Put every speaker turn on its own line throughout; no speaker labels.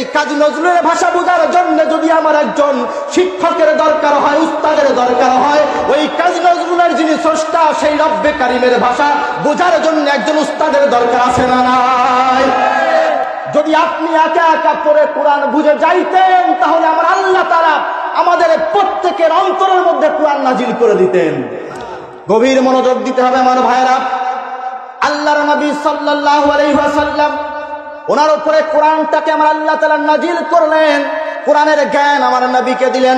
এই কাজী নজরুলের ভাষা বোঝার জন্য যদি আমার একজন শিক্ষকের দরকার হয়, উস্তাদের দরকার হয়, ওই কাজী নজরুলের যিনি স্রষ্টা সেই রব্বে কারিমের ভাষা বোঝার জন্য একজন উস্তাদের দরকার আছে না নাই? যদি আপনি একা একা পড়ে কোরআন বুঝে যাইতেন তাহলে আমার আল্লাহ তাআলা আমাদের প্রত্যেকের অন্তরের মধ্যে কোরআন নাজিল করে দিতেন। গভীর মনোযোগ দিতে হবে আমার ভাইরা। আল্লাহর নবী সাল্লাল্লাহু আলাইহি ওয়াসাল্লাম ওনার উপরে কোরআনটাকে আমার আল্লাহ তাআলা নাজিল করলেন, কোরআনের জ্ঞান আমার নবীকে দিলেন।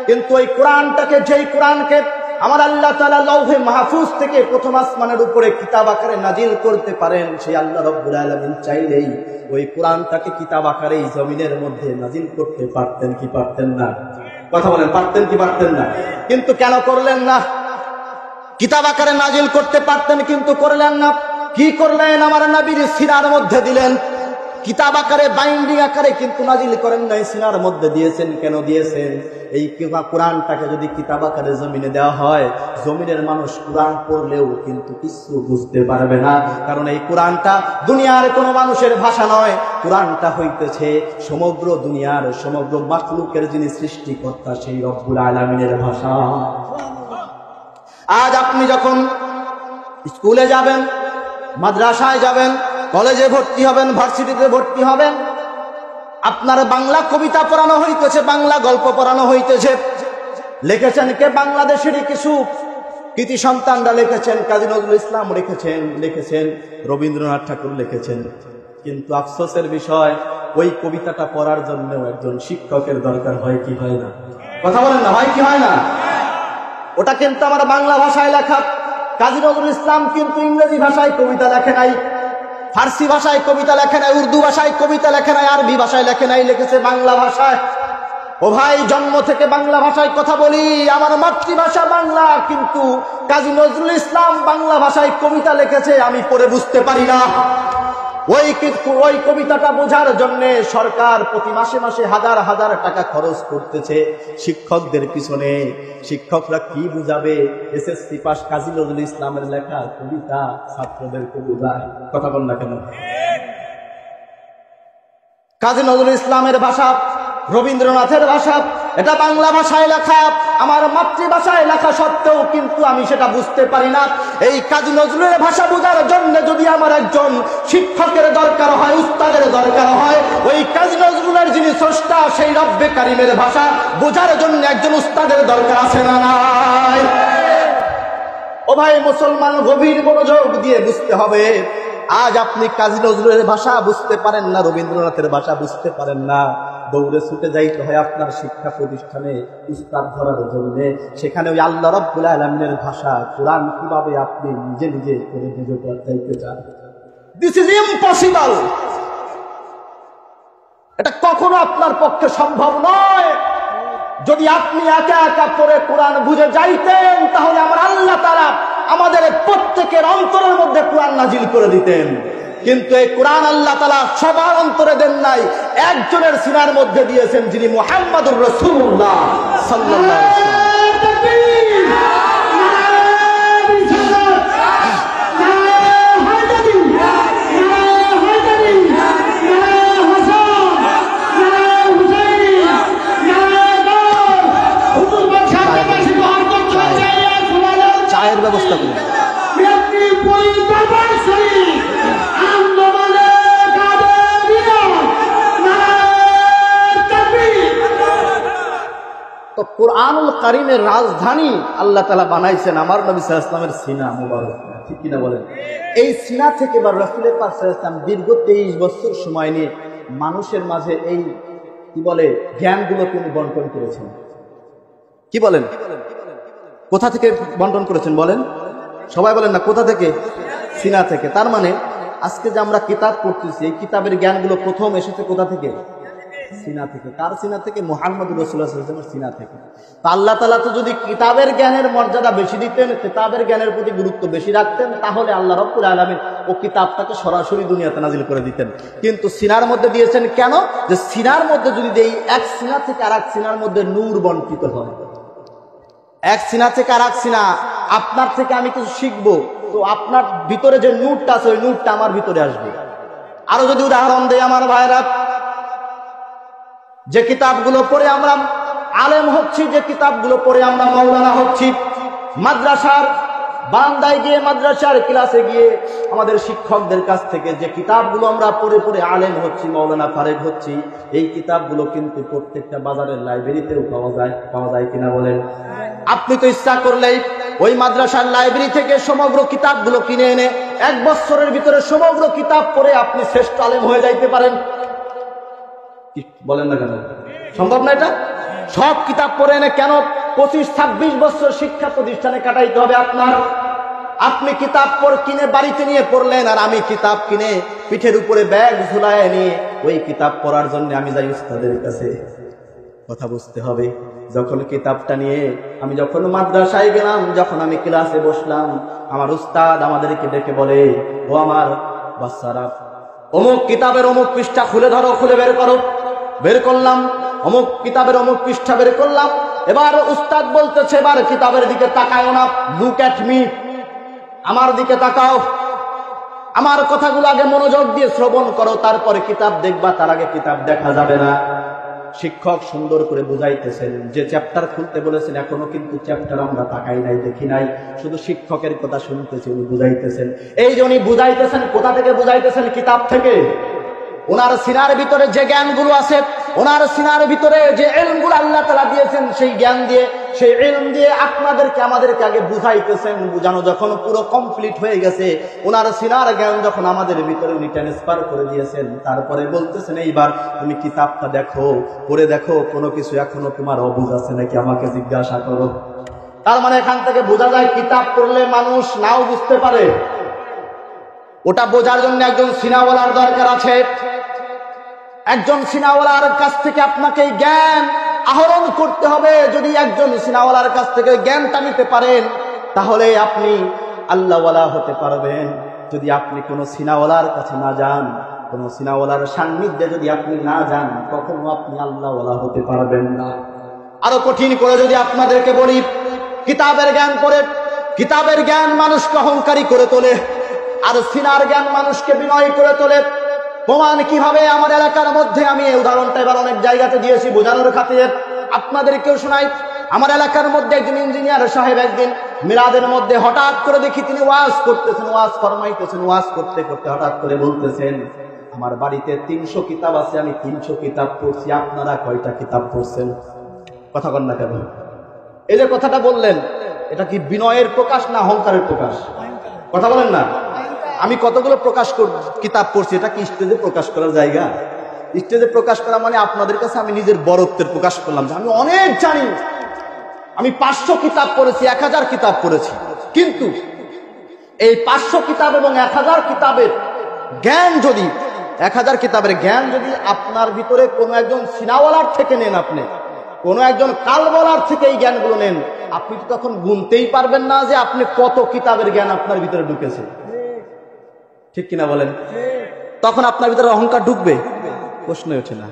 কিন্তু ওই কোরআনটাকে, যেই কোরআনকে আমার আল্লাহ তাআলা লৌহে মাহফুজ থেকে প্রথম আসমানের উপরে কিতাব আকারে নাজিল করতে পারেন, সেই আল্লাহ রাব্বুল আলামিন চাইলেই ওই কোরআনটাকে কিতাব আকারে জমিনের মধ্যে নাজিল করতে পারতেন কি পারতেন না? কথা বলেন, পারতেন কি পারতেন না? কিন্তু কেন করলেন না? কিতাব আকারে নাজিল করতে পারতেন কিন্তু করলেন না। কি করলেন? আমার নবীর সিনার মধ্যে দিলেন। কিতাব আকারে, বাইন্ডিং আকারে কিন্তু নাজিল করেন নাই, সিনার মধ্যে দিয়েছেন। কেন দিয়েছেন? এই কোরআনটাকে যদি কিতাব আকারে জমিনে দেওয়া হয়, জমিনের মানুষ কোরআন পড়লেও কিন্তু কিছু বুঝতে পারবে না। কারণ এই কোরআনটা দুনিয়ার কোনো মানুষের ভাষা নয়, কোরআনটা হইতেছে সমগ্র দুনিয়ার, সমগ্র মাখলুকের যিনি সৃষ্টিকর্তা সেই রব্বুল আলামিনের ভাষা। আজ আপনি যখন স্কুলে যাবেন, মাদ্রাসায় যাবেন, কলেজে ভর্তি হবেন, ভার্সিটিতে ভর্তি হবেন, আপনার বাংলা কবিতা পড়ানো হইতেছে, বাংলা গল্প পড়ানো হইতেছে। লিখেছেন কে? বাংলাদেশেরই কিছু কৃতি সন্তানরা লিখেছেন, কাজী নজরুল ইসলাম লিখেছেন, রবীন্দ্রনাথ ঠাকুর লিখেছেন। কিন্তু আফসোসের বিষয়, ওই কবিতাটা পড়ার জন্য একজন শিক্ষকের দরকার হয় কি হয় না? কথা বলেন না, হয় কি হয় না? ওটা কিন্তু আমার বাংলা ভাষায় লেখা। কাজী নজরুল ইসলাম কিন্তু ইংরেজি ভাষায় কবিতা লেখে নাই, ফার্সি ভাষায় কবিতা লেখে নাই, উর্দু ভাষায় কবিতা লেখে নাই, আরবি ভাষায় লেখে নাই, লিখেছে বাংলা ভাষায়। ও ভাই, জন্ম থেকে বাংলা ভাষায় কথা বলি, আমার মাতৃভাষা বাংলা, কিন্তু কাজী নজরুল ইসলাম বাংলা ভাষায় কবিতা লিখেছে, আমি পড়ে বুঝতে পারি না। ওই কবিতাটা বোঝার জন্য সরকার প্রতি মাসে মাসে হাজার হাজার টাকা খরচ করতেছে শিক্ষকদের পিছনে। শিক্ষকরা কি বুঝাবে? এসএসসি পাস কাজী নজরুল ইসলামের লেখা কবিতা ছাত্রদেরকে বোঝায়। কথা বল না কেন? কাজী নজরুল ইসলামের ভাষা, রবীন্দ্রনাথের ভাষা, এটা বাংলা ভাষায় লেখা, আমার মাতৃভাষায় লেখা সত্ত্বেও কিন্তু আমি সেটা বুঝতে পারি না। এই কাজী নজরুলের ভাষা বোঝার জন্য যদি আমার একজন শিক্ষকের দরকার হয়, উস্তাদের দরকার হয়, ওই কাজী নজরুলের যিনি স্রষ্টা সেই রব্বে কারিমের ভাষা বোঝার জন্য একজন উস্তাদের দরকার আছে না নাই? ও ভাই মুসলমান, গভীর মনোযোগ দিয়ে বুঝতে হবে। আজ আপনি কাজী নজরুলের ভাষা বুঝতে পারেন না, রবীন্দ্রনাথের ভাষা বুঝতে পারেন না, দৌড়ে ছুটে যাইতে হয় আপনার শিক্ষা প্রতিষ্ঠানে উস্তাদ ধরার জন্য। সেখানে ওই আল্লাহ রাব্বুল আলামিনের ভাষা কোরআন কিভাবে আপনি নিজে নিজে করে বুঝে পড়তে চান? This is impossible. এটা কখনো আপনার পক্ষে সম্ভব নয়। যদি আপনি একা একা পড়ে কোরআন বুঝে যাইতেন তাহলে আমার আল্লাহ তাআলা আমাদের প্রত্যেকের অন্তরের মধ্যে কোরআন নাজিল করে দিতেন। কিন্তু এই কোরআন আল্লাহ তাআলা সবার অন্তরে দেন নাই, একজনের সিনার মধ্যে দিয়েছেন, যিনি মুহাম্মদুর রাসূলুল্লাহ সাল্লাল্লাহু আলাইহি ওয়াসাল্লাম। চায়ের ব্যবস্থা করুন। তো কুরআনুল কারীমের রাজধানী আল্লাহ তাআলা বানাইছেন আমার নবী সাল্লাল্লাহু আলাইহি ওয়াসাল্লামের সিনা মুবারক। ঠিক কিনা বলেন? এই সিনা থেকে বা রাসূলের পাক সাল্লাল্লাহু আলাইহি ওয়াসাল্লাম দীর্ঘ 23 বছর সময় নিয়ে মানুষের মাঝে এই কি বলে জ্ঞানগুলো তিনি বন্টন করেছেন। কি বলেন? কোথা থেকে বন্টন করেছেন বলেন? সবাই বলেন না, কোথা থেকে? সিনা থেকে। তার মানে আজকে যে আমরা কিতাব পড়তেছি, এই কিতাবের জ্ঞানগুলো প্রথম এসেছে কোথা থেকে? সিনা থেকে। কার সিনা থেকে? মুহাম্মদুর রাসূলুল্লাহ সাল্লাল্লাহু আলাইহি ওয়াসাল্লামের সিনা থেকে। তো আল্লাহ তাআলা তো যদি কিতাবের জ্ঞানের মর্যাদা বেশি দিতেন, কিতাবের জ্ঞানের প্রতি গুরুত্ব বেশি রাখতেন, তাহলে আল্লাহ রাব্বুল আলামিন ও কিতাবটাকে সরাসরি দুনিয়াতে নাজিল করে দিতেন। কিন্তু সিনার মধ্যে দিয়েছেন কেন? যে সিনার মধ্যে যদি দেই, এক সিনা থেকে আরেক সিনার মধ্যে নূর বন্টিত হয়। এক সিনা থেকে আরেক সিনা, আপনার থেকে আমি কিছু শিখবো, তো আপনার ভিতরে যে নূরটা আছে ওই নূরটা আমার ভিতরে আসবে। আরো যদি উদাহরণ দেই আমার ভাইরা, যে কিতাবগুলো পড়ে আমরা আলেম হচ্ছি, যে কিতাবগুলো পড়ে আমরা মাওলানা হচ্ছি, মাদ্রাসার বারান্দায় গিয়ে, মাদ্রাসার ক্লাসে গিয়ে আমাদের শিক্ষকদের কাছ থেকে যে কিতাবগুলো আমরা পড়ে পড়ে আলেম হচ্ছি, মাওলানা ফারেক হচ্ছি, এই কিতাবগুলো কিন্তু প্রত্যেকটা বাজারের লাইব্রেরিতেও পাওয়া যায় কিনা বলেন? আপনি তো ইচ্ছা করলেই ওই মাদ্রাসার লাইব্রেরি থেকে সমগ্র কিতাবগুলো কিনে এনে 1 বছরের ভিতরে সমগ্র কিতাব পড়ে আপনি শ্রেষ্ঠ আলেম হয়ে যাইতে পারেন। কি বলেন না কেন? সম্ভব না এটা? সব কিতাব পড়ে এনে কেন 25-26 বছর শিক্ষা প্রতিষ্ঠানে কাটাইতে হবে আপনার? আপনি কিতাব কিনে বাড়িতে নিয়ে পড়লেন, আর আমি কিতাব কিনে পিঠের উপরে ব্যাগ ঝুলায় নিয়ে ওই কিতাব পড়ার জন্য আমি যাই উস্তাদের কাছে। কথা বুঝতে হবে। যখন কিতাবটা নিয়ে আমি যখন মাদ্রাসায় গেলাম, যখন আমি ক্লাসে বসলাম, আমার উস্তাদ আমাদেরকে ডেকে বলে, ও আমার বাচ্চারা, অমুক কিতাবের অমুক পৃষ্ঠা খুলে ধরো, খুলে বের করো। বের করলাম, অমুক কিতাবের অমুক পৃষ্ঠা বের করলাম। এবার উস্তাদ বলতেছে, এবার কিতাবের দিকে তাকাও না, লুক এট মি, আমার দিকে তাকাও, আমার কথাগুলো আগে মনোযোগ দিয়ে শ্রবণ করো, তারপরে কিতাব দেখবা, তার আগে কিতাব দেখা যাবে না। শিক্ষক সুন্দর করে বুঝাইতেছেন, যে চ্যাপ্টার খুলতে বলেছেন এখনো কিন্তু চ্যাপ্টার আমরা তাকাই নাই, দেখি নাই, শুধু শিক্ষকের কথা শুনতেছি, উনি বুঝাইতেছেন। এই যে উনি বুঝাইতেছেন, কোথা থেকে বুঝাইতেছেন? কিতাব থেকে। ওনার সিনার ভিতরে যে জ্ঞানগুলো আছে, ওনার সিনার ভিতরে যে ইলমগুলো আল্লাহ তাআলা দিয়েছেন, সেই জ্ঞান দিয়ে, সেই ইলম দিয়ে আপনাদেরকে আমাদেরকে আগে বুঝাইতেছেন। বুঝানো যখন পুরো কমপ্লিট হয়ে গেছে, ওনার সিনার জ্ঞান যখন আমাদের ভিতরে উনি ট্রান্সফার করে দিয়েছেন, তারপরে বলতেছেন, এইবার তুমি কিতাবটা দেখো, পড়ে দেখো, কোনো কিছু এখনো তোমার অবুঝ আছে নাকি আমাকে জিজ্ঞাসা করো। তার মানে এখান থেকে বোঝা যায় কিতাব পড়লে মানুষ নাও বুঝতে পারে। ওটা বোঝার জন্য একজন সিনাওয়ালার দরকার আছে। একজন সিনাওয়ালার কাছ থেকে আপনাকে জ্ঞান আহরণ করতে হবে। যদি একজন সিনাওয়ালার কাছ থেকে জ্ঞানটা নিতে পারেন, তাহলে আপনি আল্লাহওয়ালা হতে পারবেন। যদি আপনি কোনো সিনাওয়ালার কাছে না যান, কোনো সিনাওয়ালার সান্নিধ্যে যদি আপনি না যান, কখনো আপনি আল্লাহওয়ালা হতে পারবেন না। আরো কঠিন করে যদি আপনাদেরকে বলি, কিতাবের জ্ঞান পড়ে, কিতাবের জ্ঞান মানুষকে অহংকারী করে তোলে, আর সিনার জ্ঞান মানুষকে বিনয়ী করে তোলে। প্রমাণ কিভাবে? আমার এলাকার মধ্যে আমি এই উদাহরণটা এবার অনেক জায়গাতে দিয়েছি বোঝানোর খাতিরে, আপনাদেরকেও শোনাই। আমার এলাকার মধ্যে একজন ইঞ্জিনিয়ার সাহেব একদিন মিলাদের মধ্যে হঠাৎ করে দেখি তিনি ওয়াজ করতেছেন, ওয়াজ ফরমাইতেছেন। ওয়াজ করতে করতে হঠাৎ করে বলতেছেন, আমার বাড়িতে 300 কিতাব আছে, আমি 300 কিতাব পড়ছি, আপনারা কয়টা কিতাব পড়ছেন? কথা বল না কেন? এই যে কথাটা বললেন, এটা কি বিনয়ের প্রকাশ না অহংকারের প্রকাশ? কথা বলেন না। আমি কতগুলো কিতাব পড়ছি, এটা কি স্টেজে প্রকাশ করার জায়গা? স্টেজে প্রকাশ করা মানে আপনাদের কাছে আমি নিজের বড়ত্বের প্রকাশ করলাম যে আমি অনেক জানি, আমি 500 কিতাব পড়েছি, 1000 কিতাব পড়েছি। কিন্তু এই 500 কিতাব এবং 1000 কিতাবের জ্ঞান যদি 1000 কিতাবের জ্ঞান যদি আপনার ভিতরে কোনো একজন সিনাওয়ালার থেকে নেন, আপনি কোনো একজন কালবলার থেকে এই জ্ঞানগুলো নেন, আপনি তো তখন গুনতেই পারবেন না যে আপনি কত কিতাবের জ্ঞান আপনার ভিতরে ঢুকেছে। ঠিক কিনা বলেন? তখন আপনার ভিতরে অহংকার ঢুকবে? প্রশ্নই ওঠে না।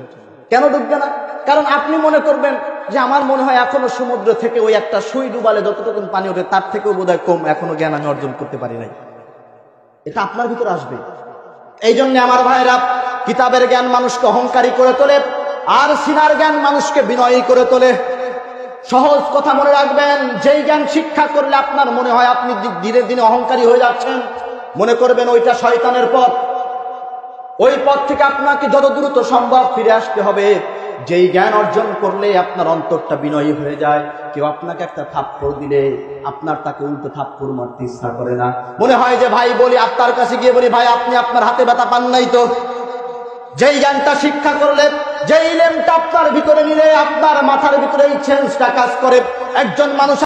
কেন ঢুকবে না? কারণ আপনি মনে করবেন যে আমার মনে হয় এখনো সমুদ্র থেকে ওই একটা সুই ডুবালে যতটুকু পানি ওঠে তার থেকেও বোধহয় কম এখনো জ্ঞান আমি অর্জন করতে পারি নাই। এটা আপনার ভিতরে আসবে। এই জন্য আমার ভাইরা, কিতাবের জ্ঞান মানুষকে অহংকারী করে তোলে, আর সিনার জ্ঞান মানুষকে বিনয়ী করে তোলে। সহজ কথা মনে রাখবেন, যেই জ্ঞান শিক্ষা করলে আপনার মনে হয় আপনি ধীরে ধীরে অহংকারী হয়ে যাচ্ছেন, মনে করবেন ওইটা শয়তানের পথ। ওই পথ থেকে আপনাকে যত দ্রুত সম্ভব ফিরে আসতে হবে। যেই জ্ঞান অর্জন করলে আপনার অন্তরটা বিনয়ী হয়ে যায়, কেউ আপনাকে একটা থাপ্পড় দিলে আপনার তাকে উল্টো থাপ্পড় মারতে ইচ্ছা করে না। মনে হয় যে ভাই বলি, আপনার কাছে গিয়ে বলি, ভাই আপনি আপনার হাতে ব্যথা পান নাই তো? যেই জ্ঞানটা শিক্ষা করলে, যেই ইলমটা আপনার ভিতরে নিলে আপনার মাথার ভিতরে এই চেঞ্জটা কাজ করে। একজন মানুষ